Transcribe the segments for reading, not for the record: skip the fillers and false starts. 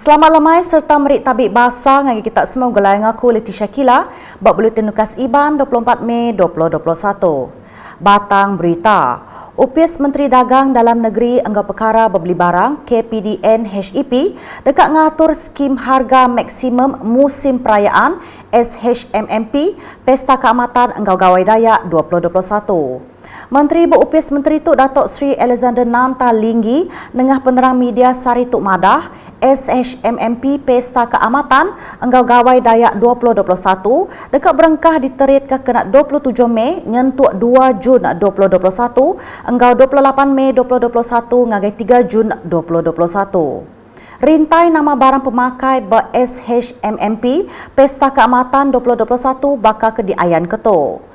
Selamat lemai serta merik tabik basah ngagi kita semua gelai ngaku Leticia Kila bab buletin nukas IBAN 24 Mei 2021. Batang berita. UPS Menteri Dagang Dalam Negeri Anggau Perkara Berbeli Barang KPDN HEP dekat ngatur skim harga maksimum musim perayaan SHMMP Pesta Keamatan Anggau Gawai Dayak 2021. Menteri Berupis Menteri Tuk Datuk Seri Alexander Nanta Linggi nengah penerang media Sari Tuk Madah SHMMP Pesta Keamatan Anggau Gawai Dayak 2021 dekat berengkah diterit ke kena 27 Mei nyentuk 2 Jun 2021 Anggau 28 Mei 2021 ngagai 3 Jun 2021. Rintai nama barang pemakai SHMMP Pesta Keamatan 2021 bakal ke diayan ketuk.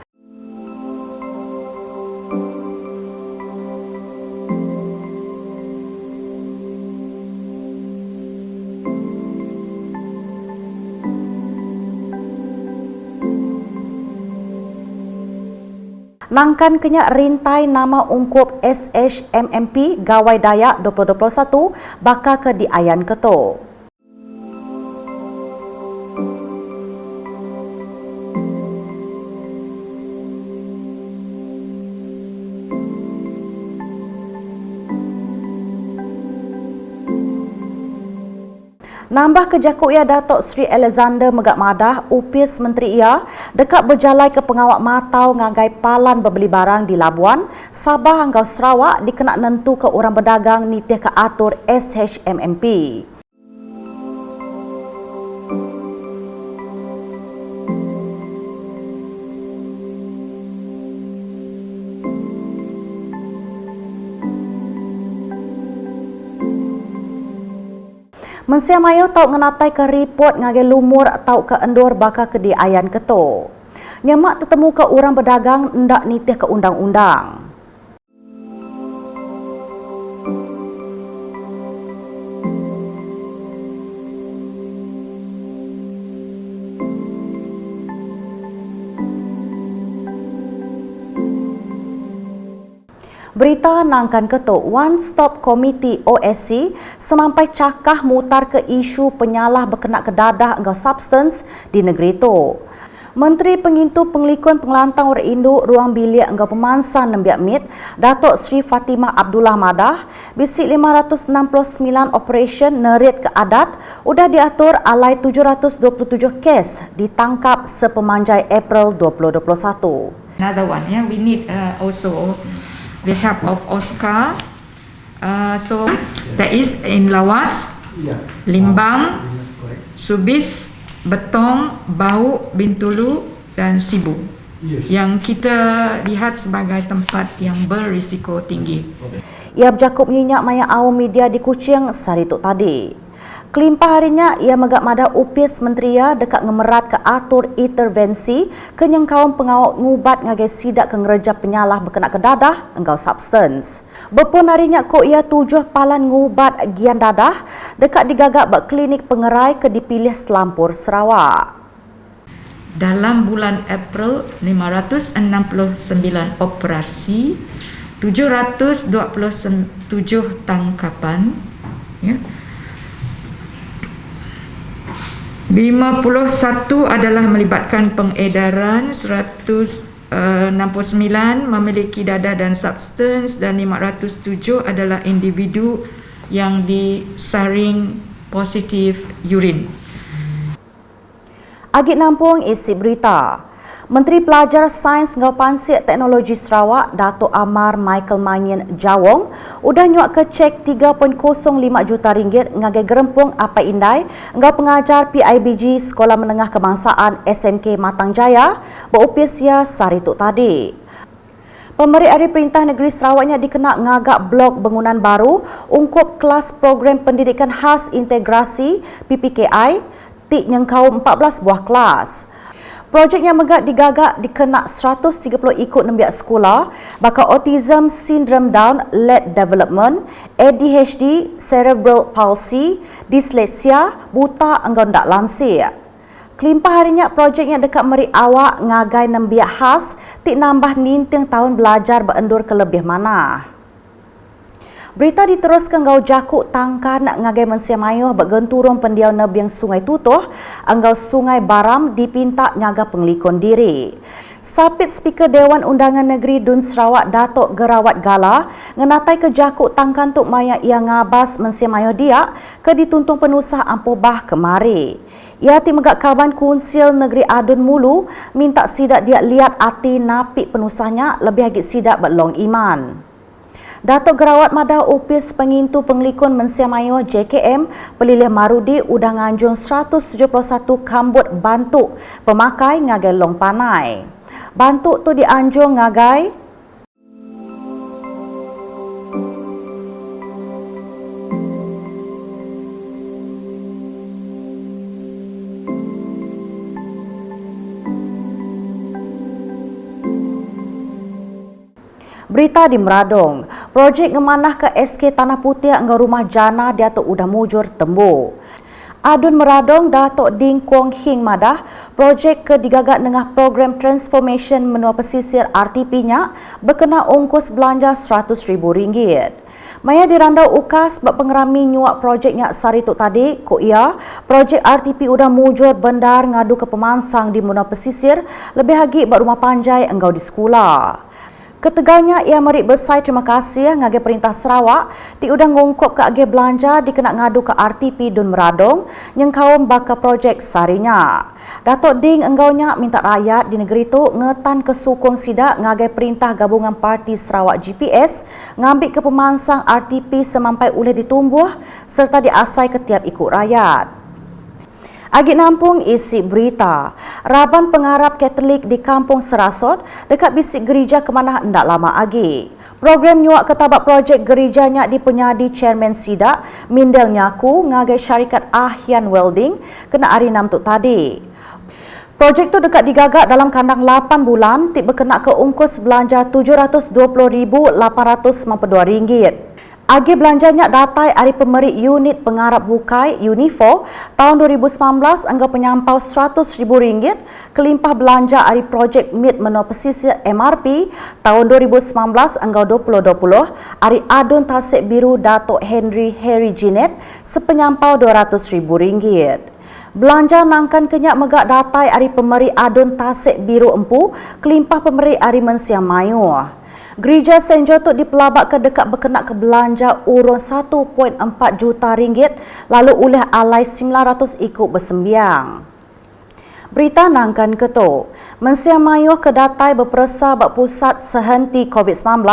Nangkan kenyak rintai nama ungkup SHMMP Gawai Dayak 2021 bakal ke diayan ketuk. Nambah kejakut ia Datuk Seri Alexander Megak Madah, UPS Menteri ia dekat berjalai ke pengawak matau ngagai palan berbeli barang di Labuan, Sabah hingga Sarawak dikena nentu ke orang berdagang nitih ke atur SHMMP. Mensia mayo tau ngenatai ke report ngagai lumur tau ke endur bakal ke diayan ketuk. Nyemak tetemu ke orang berdagang ndak nitih ke undang-undang. Berita nangkan ketuk One Stop Committee OSC semampai cakah mutar ke isu penyalah berkenaan kedadah engkau substance di negeri itu. Menteri Pengintu Pengelikun Pengelantang Orang Induk Ruang Bilik Engkau Pemansan Nembiak Mit Datuk Seri Fatimah Abdullah Madah bisik 569 operation nerit ke adat udah diatur alai 727 kes ditangkap sepemanjai April 2021. Another one, yeah, we need also the help of Oscar. So that is in Lawas, Limbang, Subis, Betong, Bau, Bintulu dan Sibu. Yang kita lihat sebagai tempat yang berisiko tinggi. Ia berjakup menyenyak maya awam media di Kuching Sari Tuk tadi. Kelimpah harinya ia megak madah UPS Menteri ia dekat ngemerat ke atur intervensi kenyengkauan pengawal ngubat ngagai sidak ke ngereja penyalah berkenaan kedadah engkau substance. Berpun harinya ko ia 7 palan ngubat gian dadah dekat digagak bak klinik pengerai ke dipilih Selampur Sarawak. Dalam bulan April 569 operasi, 727 tangkapan, ya. 51 adalah melibatkan pengedaran, 169 memiliki dadah dan substance dan 507 adalah individu yang disaring positif urin. Agit nampung isi berita. Menteri Pelajar Sains Ngau Pansik Teknologi Sarawak Datuk Amar Michael Manyin Jawong udah nyuak ke cek 3.05 juta ringgit ngagai gerempung apa indai ngau pengajar PIBG Sekolah Menengah Kebangsaan SMK Matang Jaya berupis ya Sari Tuk tadi. Pemberi Ahli Perintah Negeri Sarawaknya dikena ngagak blok bangunan baru ungkup kelas program pendidikan khas integrasi PPKI tik nyengkau 14 buah kelas. Projeknya megak digagak dikena 130 ikut nembiak sekolah bakal Autism Syndrome Down Led Development, ADHD, Cerebral Palsy, Dyslexia, buta engkau ndak lansir. Kelimpah harinya projeknya dekat meri awak ngagai nembiak khas tik nambah ninting tahun belajar berendur ke lebih mana. Berita diteruskan ngau jakuk tangkan ngagai mensia mayuh bergenturung pendiau nebiang Sungai Tutuh, anggau Sungai Baram dipinta nyaga penglikon diri. Sapit Speaker Dewan Undangan Negeri Dun Sarawak Datuk Gerawat Gala ngenatai ke jakuk tangkan tuk maya ia ngabas mensia mayuh dia ke dituntung penusah ampuh bah kemari. Ia timegak kawan Kunsil Negeri Adun Mulu minta sidak dia lihat ati napik penusahnya lebih agak sidak berlong iman. Datuk Gerawat Madah Upis Pengintu Penglikon Mensia Mayuh JKM Pelilih Marudi udah nganjung 171 kambut bantuk pemakai ngagai long panai. Bantuk tu dianjung ngagai Berita di Meradong, projek ngemanah ke SK Tanah Putih anggar rumah jana dia tu udah mujur tembu. Adun Meradong Datuk Ding Kuang Hing Madah, projek ke digagak dengan program transformation menua pesisir RTP-nya berkena ongkos belanja RM100,000. Maya dirandau ukas bak pengerami nyuak projeknya sari tu tadi, ko ia projek RTP udah mujur bendar ngadu ke pemansang di menua pesisir lebih lagi bak rumah panjai enggau di sekolah. Ketegalnya ia merik besar terima kasih ngagai Perintah Sarawak ti udah ngungkop ke age belanja dikena ngadu ke RTP Dun Meradong yang kaum baka projek sarinya. Datuk Ding enggaunya minta rakyat di negeri tu ngetan ke sukung sidak ngagai Perintah Gabungan Parti Sarawak GPS ngambil ke pemansang RTP semampai oleh ditumbuh serta diasai ke tiap ikut rakyat. Agik nampung isi berita, Raban Pengarap Katolik di Kampung Serasot dekat bisik gereja kemanah hendak lama agi. Program nyuak ketabak projek gerejanya di penyadi Chairman Sidak, Mindel Nyaku ngagai syarikat Ahyan Welding kena hari 6 tu tadi. Projek tu dekat digagak dalam kandang 8 bulan, tip berkena ke ongkos belanja RM720,852. Agi belanjanya datai hari pemerik unit pengarap bukai Unifo tahun 2019 angga penyampau RM100,000 kelimpah belanja hari projek MIT Menua Pesisir MRP tahun 2019 angga 2020 hari Adun Tasik Biru Datuk Henry Jinet sepenyampau RM200,000. Belanja nangkan kenyak megak datai hari pemerik Adun Tasik Biru Empu kelimpah pemerik hari Mensia Mayuh. Gereja St. Jotuk dipelabak ke dekat berkena ke belanja urun RM1.4 juta lalu oleh alai 900 ikut bersembiang. Berita nangkan keto, Mensia Mayuh kedatai berperasa bak pusat sehenti COVID-19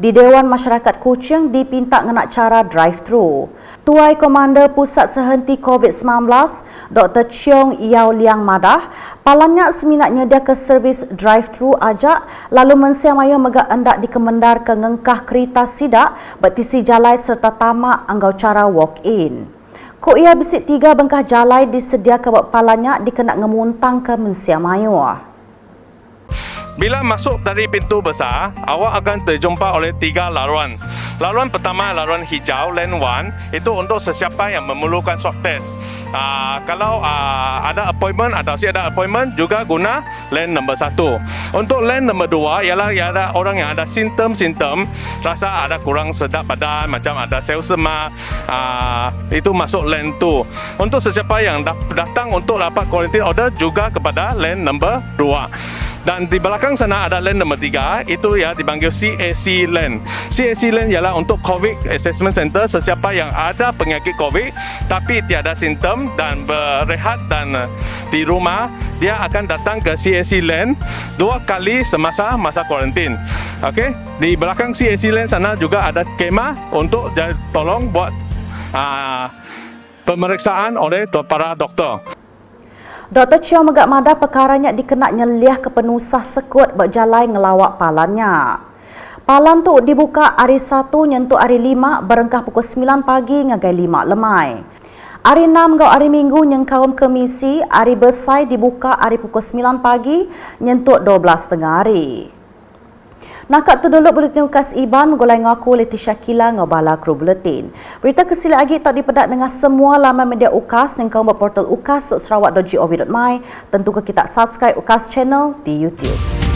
di Dewan Masyarakat Kuching dipinta ngenak cara drive-thru. Tuai Komander Pusat Sehenti COVID-19, Dr. Cheong Yao Liang Madah, palannya seminat nyedia ke servis drive-thru ajak, lalu Mensia Mayuh megak endak dikemendar ke ngengkah kereta sidak, bertisi jalai serta tamak anggau cara walk-in. Ko ia bisik 3 bengkah jalai disedia ke palannya dikenak ngemuntang ke Mensia Mayuh. Bila masuk dari pintu besar, awak akan terjumpa oleh 3 laluan. Laluan pertama, laluan hijau, lane 1, itu untuk sesiapa yang memerlukan swab test. Kalau ada appointment atau si ada appointment, juga guna lane nombor 1. Untuk lane nombor 2, ialah ada orang yang ada simptom-simptom, rasa ada kurang sedap badan, macam ada sel semak, itu masuk lane 2. Untuk sesiapa yang datang untuk dapat quarantine order, juga kepada lane nombor 2. Dan di belakang sana ada lane nombor 3, itu ya dipanggil CAC lane. CAC lane ialah untuk COVID Assessment Center, sesiapa yang ada penyakit COVID tapi tiada simptom dan berehat dan di rumah, dia akan datang ke CAC lane 2 kali semasa masa kuarantin. Okey, di belakang CAC lane sana juga ada kemah untuk tolong buat pemeriksaan oleh para doktor. Dr. Cheong megak madah perkaranya dikenak nyeliah ke penusah sekut berjalai ngelawak palannya. Palan tu dibuka hari 1 nyentuh hari 5 berengkah pukul 9 pagi ngagai 5 lemai. Hari 6 ngau hari Minggu nyengkaum Kemisi, hari Besai dibuka hari pukul 9 pagi nyentuh 12 tengah hari. Nakak tu dulu buletin ukas Iban menggulai ngaku Leti Syakila ngabala kru buletin. Berita kesila lagi tak dipedak dengan semua laman media ukas yang kau buat portal ukas.sarawak.gov.my. Tentu ke kita subscribe ukas channel di YouTube.